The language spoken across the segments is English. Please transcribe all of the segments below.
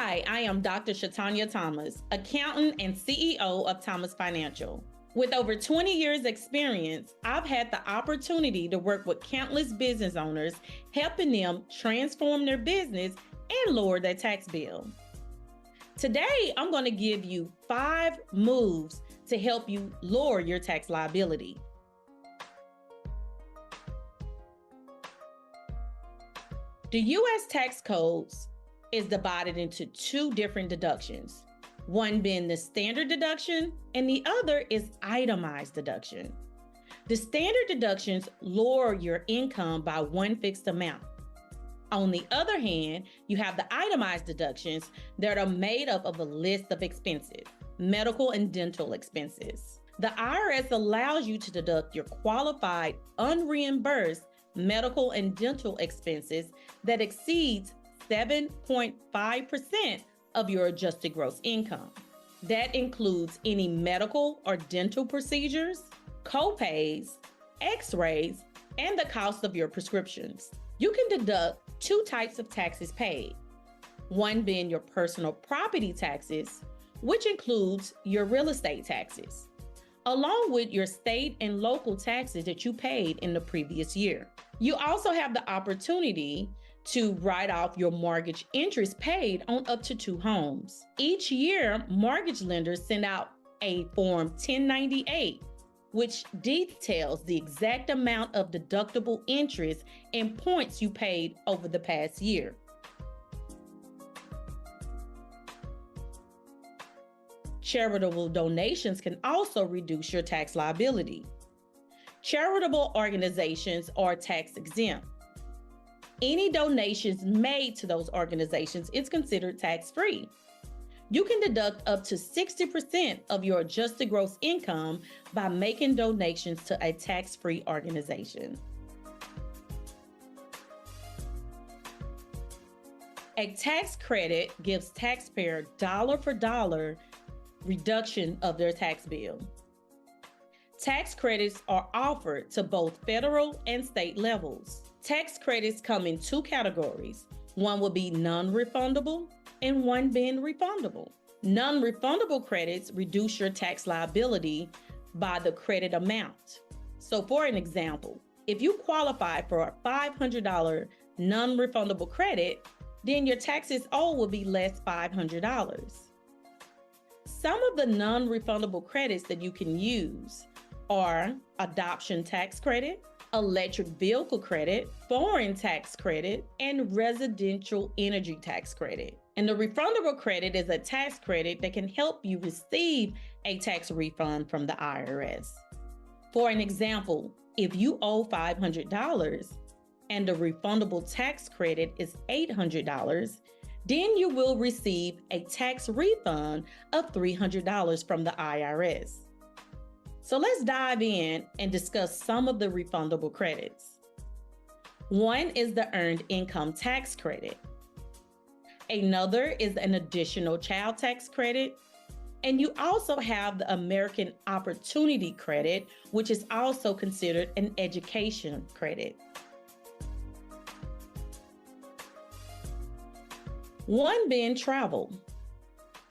Hi, I am Dr. Shatanya Thomas, accountant and CEO of Thomas Financial. With over 20 years experience, I've had the opportunity to work with countless business owners, helping them transform their business and lower their tax bill. Today, I'm going to give you 5 moves to help you lower your tax liability. The U.S. tax codes is divided into 2 different deductions, one being the standard deduction and the other is itemized deduction. The standard deductions lower your income by one fixed amount. On the other hand, you have the itemized deductions that are made up of a list of expenses, medical and dental expenses. The IRS allows you to deduct your qualified, unreimbursed medical and dental expenses that exceeds 7.5% of your adjusted gross income. That includes any medical or dental procedures, co-pays, x-rays, and the cost of your prescriptions. You can deduct 2 types of taxes paid, one being your personal property taxes, which includes your real estate taxes, along with your state and local taxes that you paid in the previous year. You also have the opportunity to write off your mortgage interest paid on up to 2 homes. Each year, mortgage lenders send out a Form 1098, which details the exact amount of deductible interest and points you paid over the past year. Charitable donations can also reduce your tax liability. Charitable organizations are tax exempt. Any donations made to those organizations is considered tax-free. You can deduct up to 60% of your adjusted gross income by making donations to a tax-free organization. A tax credit gives taxpayer dollar for dollar reduction of their tax bill. Tax credits are offered to both federal and state levels. Tax credits come in 2 categories. One will be non-refundable and one being refundable. Non-refundable credits reduce your tax liability by the credit amount. So for an example, if you qualify for a $500 non-refundable credit, then your taxes owed will be less $500. Some of the non-refundable credits that you can use are adoption tax credit, electric vehicle credit, foreign tax credit, and residential energy tax credit. And the refundable credit is a tax credit that can help you receive a tax refund from the IRS. For an example, if you owe $500 and the refundable tax credit is $800, then you will receive a tax refund of $300 from the IRS. So let's dive in and discuss some of the refundable credits. One is the Earned Income Tax Credit. Another is an Additional Child Tax Credit. And you also have the American Opportunity Credit, which is also considered an education credit. One being travel.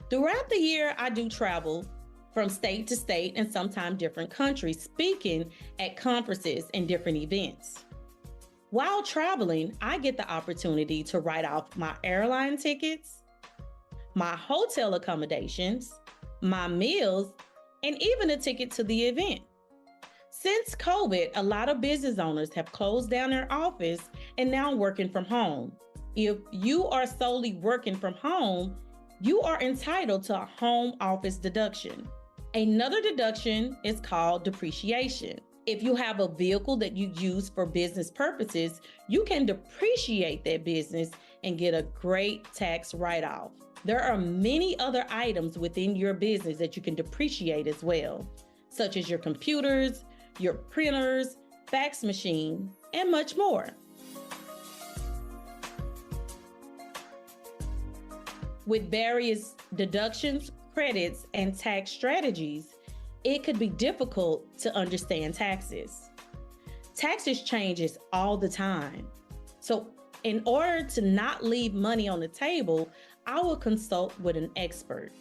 Throughout the year, I do travel from state to state and sometimes different countries, speaking at conferences and different events. While traveling, I get the opportunity to write off my airline tickets, my hotel accommodations, my meals, and even a ticket to the event. Since COVID, a lot of business owners have closed down their office and now working from home. If you are solely working from home, you are entitled to a home office deduction. Another deduction is called depreciation. If you have a vehicle that you use for business purposes, you can depreciate that business and get a great tax write-off. There are many other items within your business that you can depreciate as well, such as your computers, your printers, fax machine, and much more. With various deductions, credits, and tax strategies, it could be difficult to understand taxes. Taxes changes all the time. So in order to not leave money on the table, I will consult with an expert.